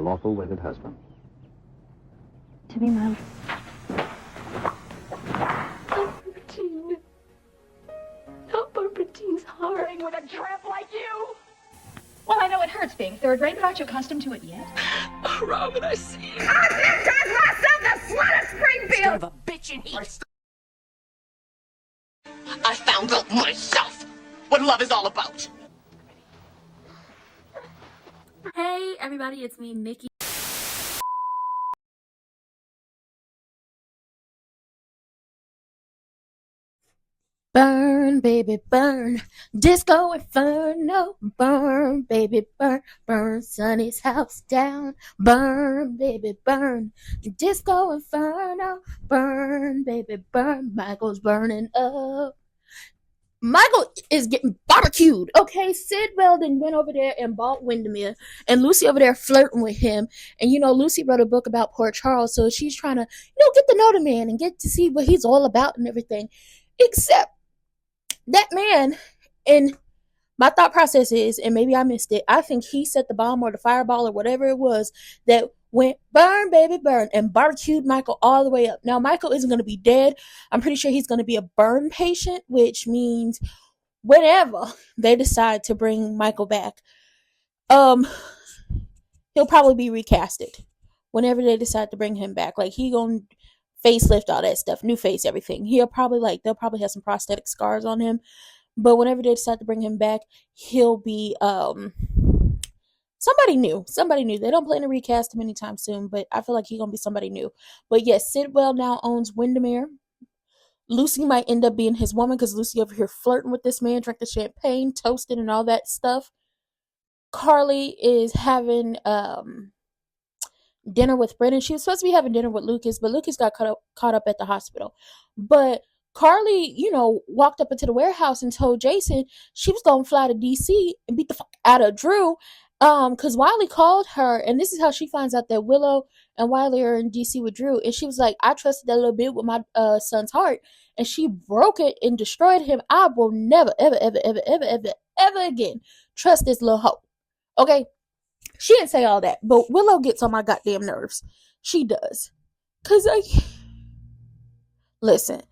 lawful wedded husband. To be my... Barbara not Barbara Jean's heart. With a tramp like you? Well, I know it hurts being third rate, but aren't you accustomed to it yet? Oh, Robin, I see you. I myself the slut of Springfield! Son of a bitch in heat. I found out myself what love is all about. Hey everybody, it's me, Nikki. Burn, baby, burn. Disco Inferno. Burn, baby, burn. Burn Sonny's house down. Burn, baby, burn. Disco Inferno. Burn, baby, burn. Michael's burning up. Michael is getting barbecued. Okay, Sid Weldon went over there and bought Windermere, and Lucy over there flirting with him. And Lucy wrote a book about Port Charles, so she's trying to, get to know the man and get to see what he's all about and everything. Except that man, and my thought process is, and maybe I missed it, I think he set the bomb or the fireball or whatever it was that went burn, baby, burn, and barbecued Michael all the way up. Now, Michael isn't going to be dead. I'm pretty sure he's going to be a burn patient, which means whenever they decide to bring Michael back, he'll probably be recasted whenever they decide to bring him back. Like, he gonna facelift all that stuff, new face, everything. They'll probably have some prosthetic scars on him, but whenever they decide to bring him back, he'll be somebody new. They don't plan to recast him anytime soon, but I feel like he's gonna be somebody new. But yes, Sidwell now owns Windermere. Lucy might end up being his woman because Lucy over here flirting with this man, drinking champagne, toasting, and all that stuff. Carly is having dinner with Brennan. She was supposed to be having dinner with Lucas, but Lucas got caught up at the hospital. But Carly, walked up into the warehouse and told Jason she was going to fly to DC and beat the fuck out of Drew. Because Wiley called her, and this is how she finds out that Willow and Wiley are in DC with Drew. And she was like, I trusted that little bit with my son's heart, and she broke it and destroyed him. I will never, ever, ever, ever, ever, ever, ever again trust this little hoe. Okay? She didn't say all that, but Willow gets on my goddamn nerves. She does. Because listen,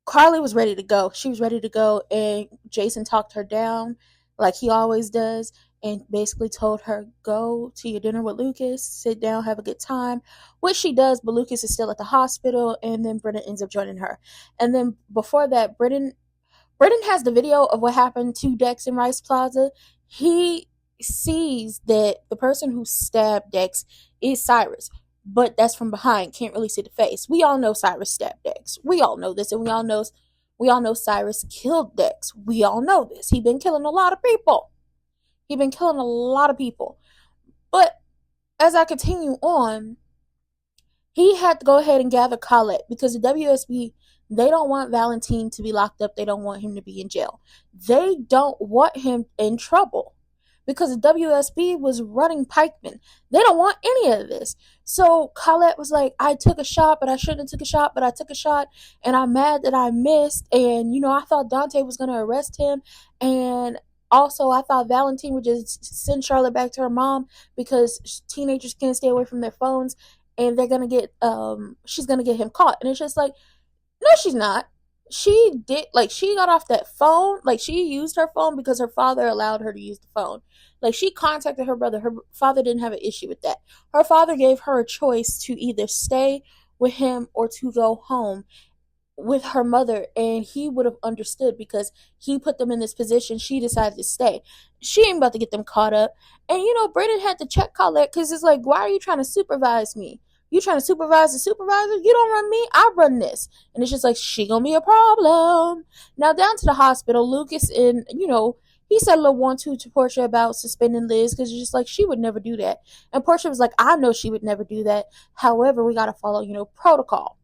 Carly was ready to go. She was ready to go, and Jason talked her down like he always does, and basically told her, go to your dinner with Lucas, sit down, have a good time, which she does, but Lucas is still at the hospital, and then Brennan ends up joining her. And then before that, Brennan has the video of what happened to Dex in Rice Plaza. He sees that the person who stabbed Dex is Cyrus, but that's from behind, can't really see the face. We all know Cyrus stabbed Dex. We all know this, and we all know Cyrus killed Dex. We all know this. He's been killing a lot of people. But as I continue on, he had to go ahead and gather Colette because the WSB, they don't want Valentine to be locked up. They don't want him to be in jail. They don't want him in trouble because the WSB was running pikemen. They don't want any of this. So Colette was like, I took a shot, but I shouldn't have took a shot, but I took a shot, and I'm mad that I missed. And, I thought Dante was going to arrest him, and also, I thought Valentine would just send Charlotte back to her mom because teenagers can't stay away from their phones, and they're gonna get she's gonna get him caught. And it's just like, no, she's not. She got off that phone. Like, she used her phone because her father allowed her to use the phone. Like, she contacted her brother. Her father didn't have an issue with that. Her father gave her a choice to either stay with him or to go home with her mother, and he would have understood because he put them in this position. She decided to stay. She ain't about to get them caught up. And Brennan had to check Colette because it's like, why are you trying to supervise me? You trying to supervise the supervisor? You don't run me, I run this. And it's just like, she gonna be a problem. Now down to the hospital, Lucas, and he said a little 1-2 to Portia about suspending Liz because it's just like, she would never do that. And Portia was like, I know she would never do that. However, we gotta follow protocol.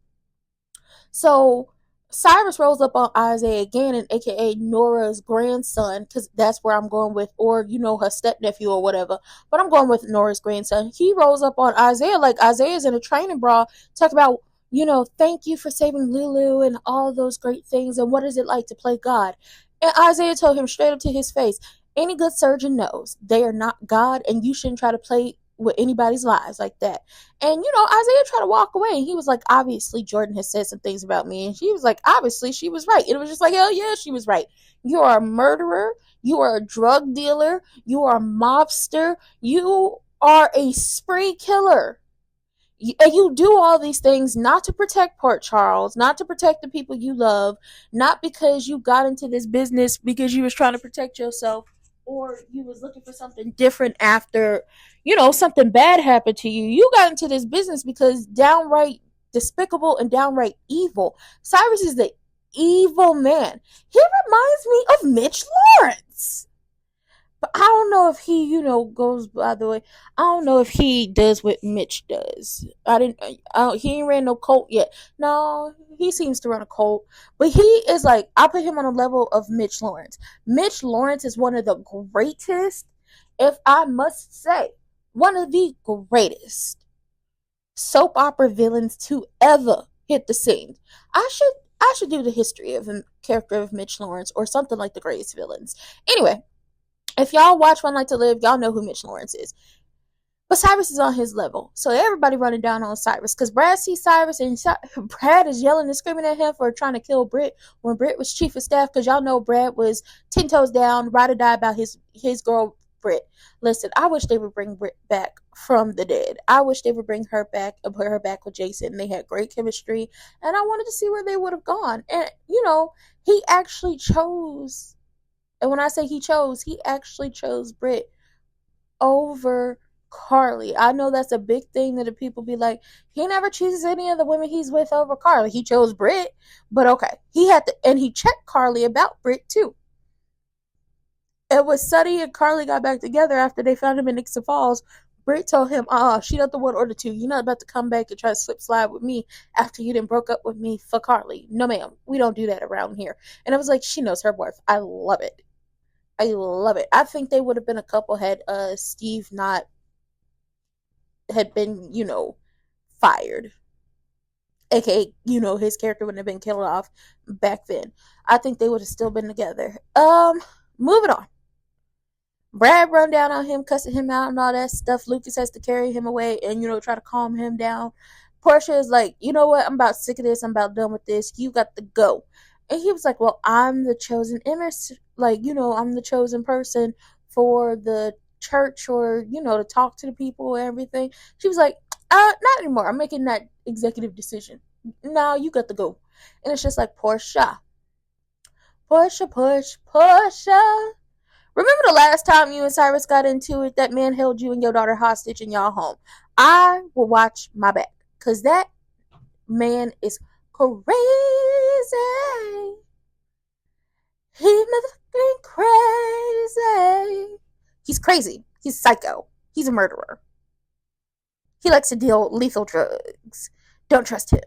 So Cyrus rolls up on Isaiah again, and aka Nora's grandson, because that's where I'm going with, or her stepnephew or whatever, but I'm going with Nora's grandson. He rolls up on Isaiah like Isaiah's in a training bra, talk about, thank you for saving Lulu and all those great things, and what is it like to play God? And Isaiah told him straight up to his face, any good surgeon knows they are not God, and you shouldn't try to play with anybody's lives like that. And Isaiah tried to walk away, and he was like, obviously Jordan has said some things about me, and she was like, obviously she was right. And it was just like, hell yeah, she was right. You are a murderer, you are a drug dealer, you are a mobster, you are a spree killer. And you do all these things not to protect Port Charles, not to protect the people you love, not because you got into this business because you was trying to protect yourself, or you was looking for something different after, something bad happened to you. You got into this business because downright despicable and downright evil. Cyrus is the evil man. He reminds me of Mitch Lawrence. But I don't know if he, goes by the way. I don't know if he does what Mitch does. He ain't ran no cult yet. No, he seems to run a cult. But he is like, I put him on a level of Mitch Lawrence. Mitch Lawrence is one of the greatest, if I must say, one of the greatest soap opera villains to ever hit the scene. I should do the history of the character of Mitch Lawrence or something like the greatest villains. Anyway. If y'all watch One Life to Live, y'all know who Mitch Lawrence is. But Cyrus is on his level. So everybody running down on Cyrus. Because Brad sees Cyrus and Brad is yelling and screaming at him for trying to kill Britt when Britt was chief of staff. Because y'all know Brad was 10 toes down, ride or die about his girl Britt. Listen, I wish they would bring Britt back from the dead. I wish they would bring her back and put her back with Jason. They had great chemistry. And I wanted to see where they would have gone. And, he actually chose... And when I say he actually chose Britt over Carly. I know that's a big thing that the people be like, he never chooses any of the women he's with over Carly. He chose Britt. But okay. And he checked Carly about Britt too. And when Sonny and Carly got back together after they found him in Nixon Falls, Britt told him, she not the one or the two. You're not about to come back and try to slide with me after you done broke up with me for Carly. No, ma'am. We don't do that around here. And I was like, she knows her worth. I love it. I love it. I think they would have been a couple had Steve not had been, fired. AKA, his character wouldn't have been killed off back then. I think they would have still been together. Moving on. Brad run down on him, cussing him out and all that stuff. Lucas has to carry him away and, try to calm him down. Portia is like, you know what? I'm about sick of this. I'm about done with this. You got to go. And he was like, well, I'm the chosen image, I'm the chosen person for the church or, to talk to the people and everything. She was like, not anymore. I'm making that executive decision. Now you got to go. And it's just like, Portia. Remember the last time you and Cyrus got into it, that man held you and your daughter hostage in y'all home. I will watch my back. Because that man is crazy. He's motherfucking crazy. He's crazy. He's psycho. He's a murderer. He likes to deal lethal drugs. Don't trust him.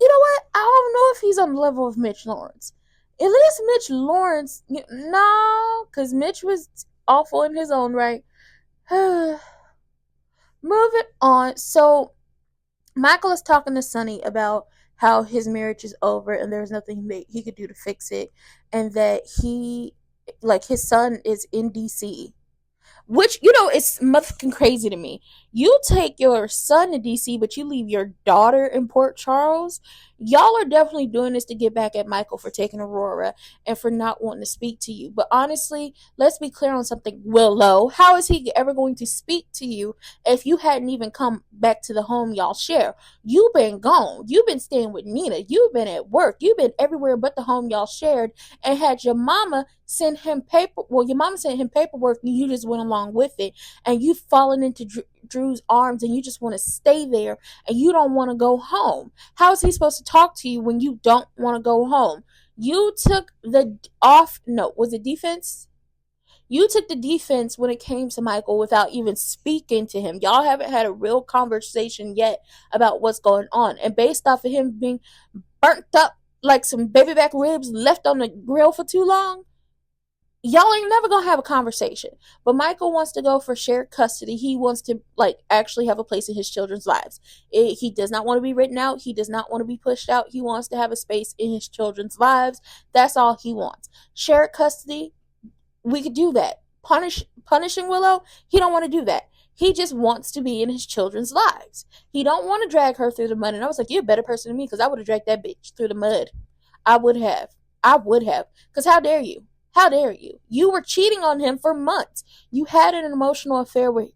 You know what? I don't know if he's on the level of Mitch Lawrence. At least Mitch Lawrence, no, because Mitch was awful in his own right. Moving on. So Michael is talking to Sonny about how his marriage is over and there's nothing he could do to fix it, and that his son is in DC, which is motherfucking crazy to me. You take your son to DC, but you leave your daughter in Port Charles. Y'all are definitely doing this to get back at Michael for taking Aurora and for not wanting to speak to you. But honestly, let's be clear on something. Willow, how is he ever going to speak to you if you hadn't even come back to the home y'all share? You've been gone. You've been staying with Nina. You've been at work. You've been everywhere but the home y'all shared, and had your mama send him your mama sent him paperwork and you just went along with it, and you've fallen into Drew's arms and you just want to stay there and you don't want to go home. How is he supposed to talk to you when you don't want to go home? You took defense? You took the defense when it came to Michael without even speaking to him. Y'all haven't had a real conversation yet about what's going on. And based off of him being burnt up like some baby back ribs left on the grill for too long, y'all ain't never gonna have a conversation. But Michael wants to go for shared custody. He wants to actually have a place in his children's lives. He does not want to be written out. He does not want to be pushed out. He wants to have a space in his children's lives. That's all he wants. Shared custody, we could do that. Punishing Willow, he don't want to do that. He just wants to be in his children's lives. He don't want to drag her through the mud. And I was like, you're a better person than me, because I would have dragged that bitch through the mud. I would have. Because how dare you? How dare you? You were cheating on him for months. You had an emotional affair with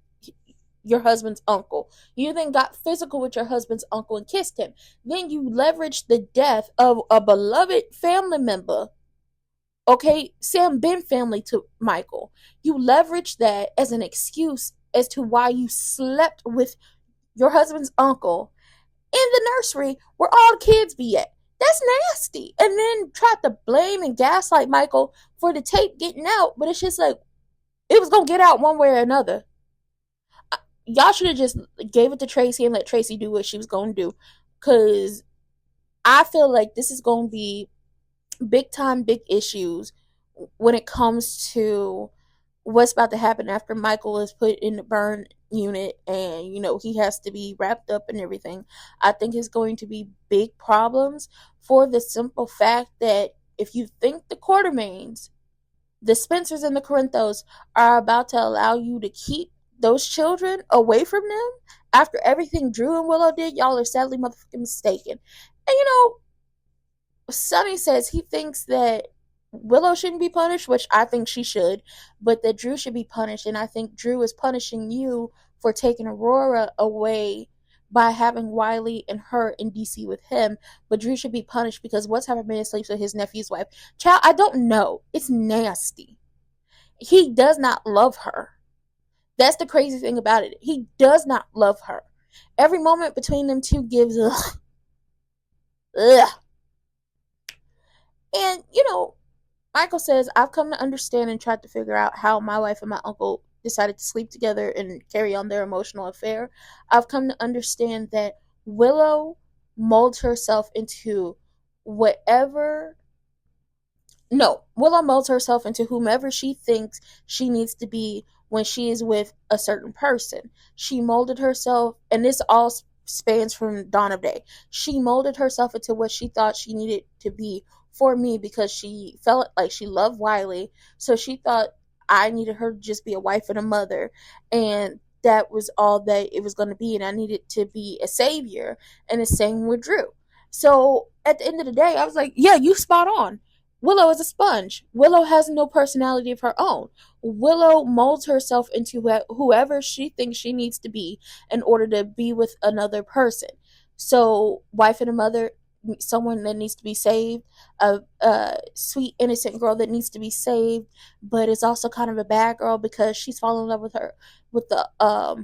your husband's uncle. You then got physical with your husband's uncle and kissed him. Then you leveraged the death of a beloved family member. Okay, Sam been family to Michael. You leveraged that as an excuse as to why you slept with your husband's uncle in the nursery where all the kids be at. That's nasty. And then tried to blame and gaslight Michael for the tape getting out, but it's just like, it was going to get out one way or another. Y'all should have just gave it to Tracy and let Tracy do what she was going to do. Because I feel like this is going to be big time, big issues when it comes to what's about to happen after Michael is put in the burn unit and, he has to be wrapped up and everything. I think it's going to be big problems for the simple fact that if you think the Quartermains, the Spencers and the Corinthos are about to allow you to keep those children away from them after everything Drew and Willow did, y'all are sadly motherfucking mistaken. And Sonny says he thinks that Willow shouldn't be punished, which I think she should, but that Drew should be punished. And I think Drew is punishing you for taking Aurora away by having Wiley and her in DC with him. But Drew should be punished because what type of man sleeps with his nephew's wife? Child, I don't know. It's nasty. He does not love her. That's the crazy thing about it. He does not love her. Every moment between them two gives ugh. And, Michael says, I've come to understand and tried to figure out how my wife and my uncle decided to sleep together and carry on their emotional affair. I've come to understand that Willow molds herself into whomever she thinks she needs to be when she is with a certain person. She molded herself, and this all spans from dawn of day. She molded herself into what she thought she needed to be for me because she felt like she loved Wiley. So she thought I needed her to just be a wife and a mother. And that was all that it was going to be. And I needed to be a savior. And the same with Drew. So at the end of the day, I was like, yeah, you spot on. Willow is a sponge. Willow has no personality of her own. Willow molds herself into whoever she thinks she needs to be in order to be with another person. So, wife and a mother, someone that needs to be saved, a sweet, innocent girl that needs to be saved, but is also kind of a bad girl because she's fallen in love with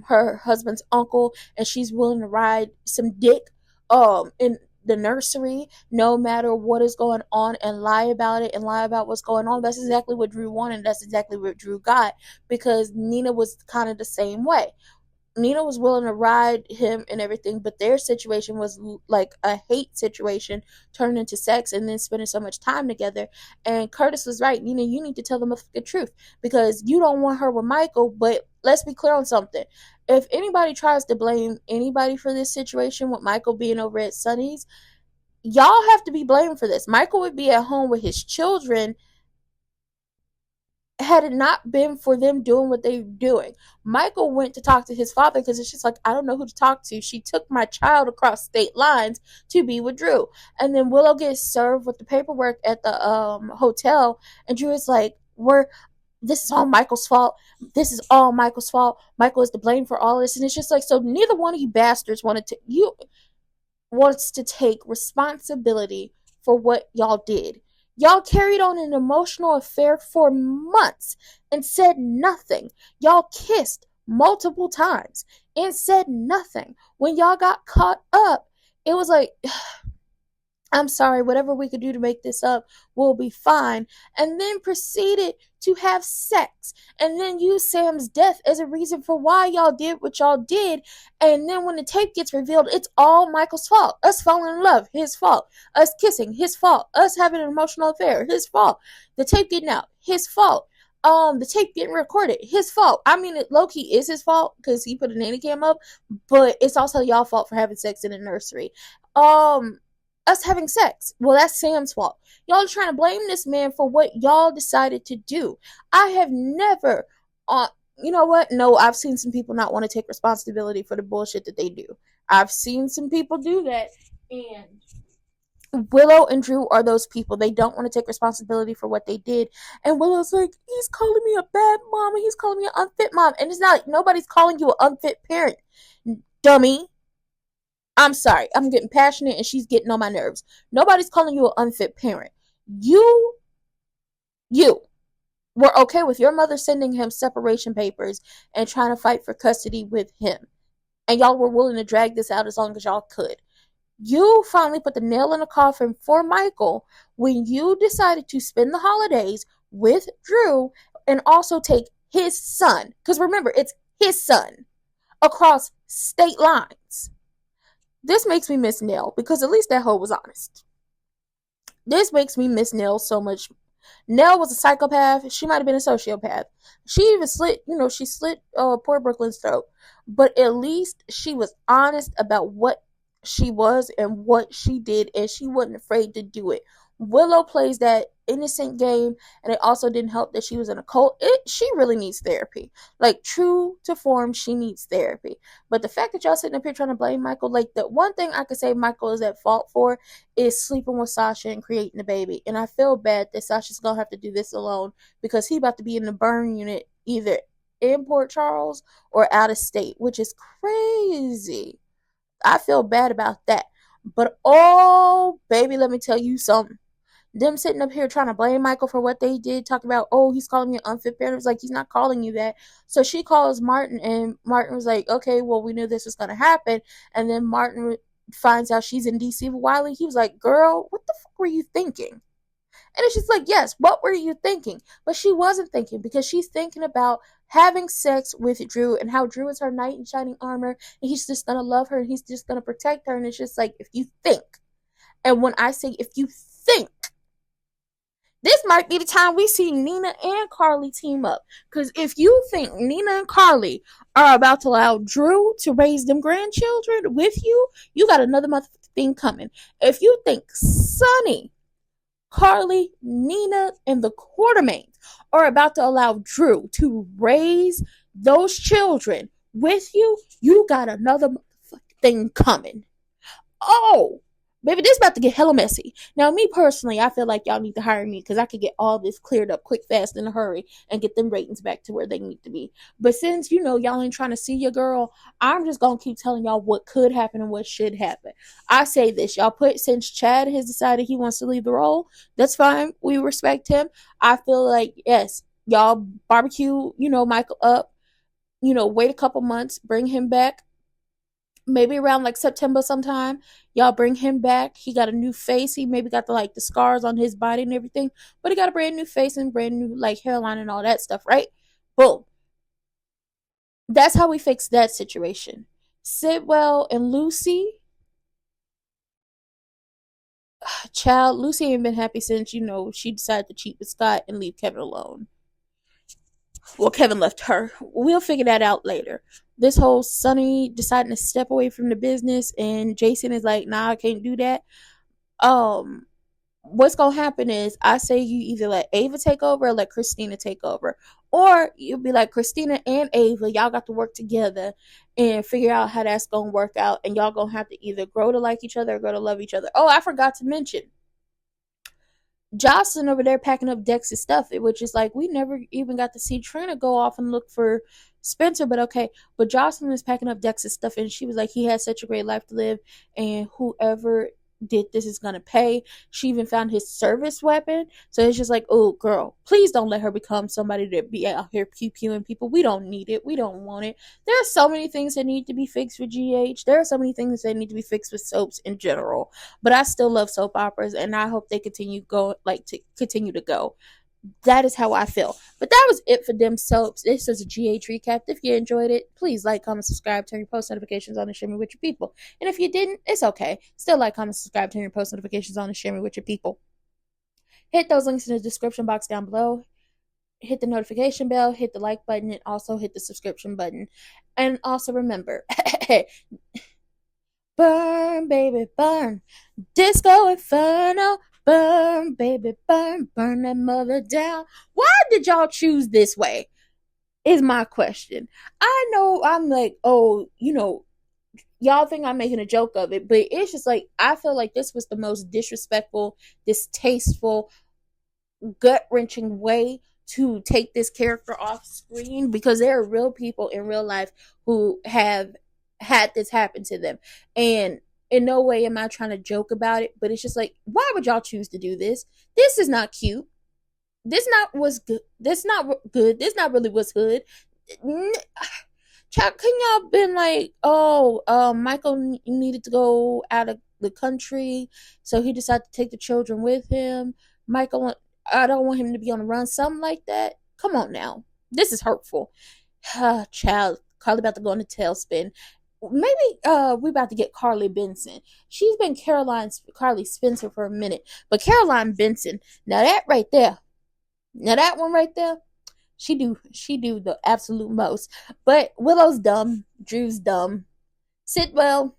her husband's uncle, and she's willing to ride some dick in the nursery no matter what is going on and lie about it and lie about what's going on. That's exactly what Drew wanted. That's exactly what Drew got, because Nina was kind of the same way. Nina was willing to ride him and everything, but their situation was like a hate situation turned into sex and then spending so much time together. And Curtis was right. Nina, you need to tell them the truth because you don't want her with Michael, but let's be clear on something. If anybody tries to blame anybody for this situation with Michael being over at Sonny's, y'all have to be blamed for this. Michael would be at home with his children had it not been for them doing what they were doing. Michael went to talk to his father because it's just like, I don't know who to talk to. She took my child across state lines to be with Drew. And then Willow gets served with the paperwork at the hotel, and Drew is like, this is all Michael's fault. This is all Michael's fault. Michael is to blame for all this. And it's just like, so neither one of you bastards wants to take responsibility for what y'all did. Y'all carried on an emotional affair for months and said nothing. Y'all kissed multiple times and said nothing. When y'all got caught up, it was like, I'm sorry, whatever we could do to make this up will be fine. And then proceeded to have sex. And then use Sam's death as a reason for why y'all did what y'all did. And then when the tape gets revealed, it's all Michael's fault. Us falling in love, his fault. Us kissing, his fault. Us having an emotional affair, his fault. The tape getting out, his fault. The tape getting recorded, his fault. I mean, it low-key is his fault because he put a nanny cam up, but it's also y'all fault for having sex in the nursery. Us having sex, well, that's Sam's fault. Y'all are trying to blame this man for what y'all decided to do. I have never, you know what? No, I've seen some people not want to take responsibility for the bullshit that they do. I've seen some people do that, and Willow and Drew are those people. They don't want to take responsibility for what they did. And Willow's like, he's calling me a bad mom and he's calling me an unfit mom. And it's not like nobody's calling you an unfit parent, dummy. I'm sorry. I'm getting passionate and she's getting on my nerves. Nobody's calling you an unfit parent. You were okay with your mother sending him separation papers and trying to fight for custody with him. And y'all were willing to drag this out as long as y'all could. You finally put the nail in the coffin for Michael when you decided to spend the holidays with Drew and also take his son, because remember, it's his son, across state lines. This makes me miss Nell, because at least that hoe was honest. This makes me miss Nell so much. Nell was a psychopath. She might have been a sociopath. She even slit poor Brooklyn's throat. But at least she was honest about what she was and what she did, and she wasn't afraid to do it. Willow plays that innocent game, and it also didn't help that she was in a cult. She really needs therapy. Like, true to form, she needs therapy. But the fact that y'all sitting up here trying to blame Michael, like, the one thing I could say Michael is at fault for is sleeping with Sasha and creating a baby. And I feel bad that Sasha's gonna have to do this alone, because he about to be in the burn unit either in Port Charles or out of state, which is crazy. I feel bad about that. But oh, baby, let me tell you something. Them sitting up here trying to blame Michael for what they did, talking about, oh, he's calling me an unfit parent. It's like, he's not calling you that. So she calls Martin, and Martin was like, okay, well, we knew this was going to happen. And then Martin finds out she's in DC with Wiley. He was like, girl, what the fuck were you thinking? And it's just like, yes, what were you thinking? But she wasn't thinking, because she's thinking about having sex with Drew and how Drew is her knight in shining armor, and he's just going to love her and he's just going to protect her. And it's just like, if you think, and when I say if you think, this might be the time we see Nina and Carly team up. Because if you think Nina and Carly are about to allow Drew to raise them grandchildren with you, you got another motherfucking thing coming. If you think Sonny, Carly, Nina, and the Quartermains are about to allow Drew to raise those children with you, you got another motherfucking thing coming. Oh, baby, this about to get hella messy. Now, me personally, I feel like y'all need to hire me, because I could get all this cleared up quick, fast, in a hurry and get them ratings back to where they need to be. But since, y'all ain't trying to see your girl, I'm just going to keep telling y'all what could happen and what should happen. I say this, since Chad has decided he wants to leave the role, that's fine. We respect him. I feel like, yes, y'all barbecue, Michael up, wait a couple months, bring him back. Maybe around like September sometime, y'all bring him back. He got a new face. He maybe got the scars on his body and everything, but he got a brand new face and brand new hairline and all that stuff, right? Boom. That's how we fix that situation. Sidwell and Lucy, child, Lucy ain't been happy since she decided to cheat with Scott and leave Kevin alone. Well, Kevin left her. We'll figure that out later. This whole Sonny deciding to step away from the business, and Jason is like, nah, I can't do that. What's gonna happen is, I say you either let Ava take over or let Christina take over. Or you'll be like, Christina and Ava, y'all got to work together and figure out how that's gonna work out, and y'all gonna have to either grow to like each other or grow to love each other. Oh, I forgot to mention, Jocelyn over there packing up Dex's stuff, which is like, we never even got to see Trina go off and look for Spencer, but okay. But Jocelyn is packing up Dex's stuff, and she was like, he has such a great life to live, and whoever did this is gonna pay. She even found his service weapon. So it's just like, oh girl, please don't let her become somebody that be out here pew-pewing people. We don't need it. We don't want it. There are so many things that need to be fixed with GH. There are so many things that need to be fixed with soaps in general. But I still love soap operas, and I hope they continue to go. That is how I feel. But that was it for them soaps. This is a GH recap. If you enjoyed it, please like, comment, subscribe, turn your post notifications on, and share me with your people. And if you didn't, it's okay. Still like, comment, subscribe, turn your post notifications on, and share me with your people. Hit those links in the description box down below. Hit the notification bell, hit the like button, and also hit the subscription button. And also remember, burn, baby, burn. Disco Inferno. Burn, baby, burn, burn that mother down. Why did y'all choose this way? is my question. I know I'm like, oh, y'all think I'm making a joke of it, but it's just like, I feel like this was the most disrespectful, distasteful, gut wrenching way to take this character off screen, because there are real people in real life who have had this happen to them. And in no way am I trying to joke about it, but it's just like, why would y'all choose to do this? This is not cute. This not was good. This not good. This not really what's good. Can y'all been like, oh, Michael needed to go out of the country, so he decided to take the children with him. Michael, I don't want him to be on the run, something like that. Come on now, this is hurtful. Child, Carly about to go in a tailspin. Maybe we about to get Carly Benson. She's been Carly Spencer for a minute, but Caroline Benson, now that right there, now that one right there, she do the absolute most. But Willow's dumb, Drew's dumb, Sitwell,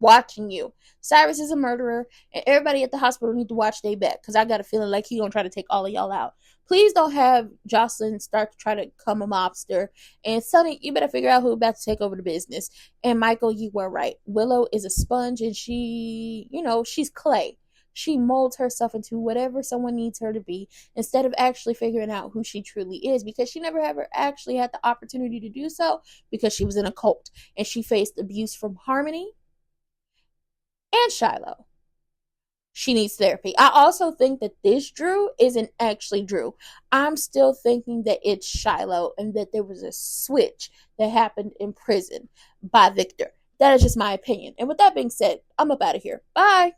watching you. Cyrus is a murderer, and everybody at the hospital need to watch their back, because I got a feeling like he gonna try to take all of y'all out. Please don't have Jocelyn start to try to become a mobster. And Sonny, you better figure out who's about to take over the business. And Michael, you were right. Willow is a sponge, and she's clay. She molds herself into whatever someone needs her to be, instead of actually figuring out who she truly is, because she never ever actually had the opportunity to do so, because she was in a cult and she faced abuse from Harmony and Shiloh. She needs therapy. I also think that this Drew isn't actually Drew. I'm still thinking that it's Shiloh, and that there was a switch that happened in prison by Victor. That is just my opinion. And with that being said, I'm up out of here. Bye.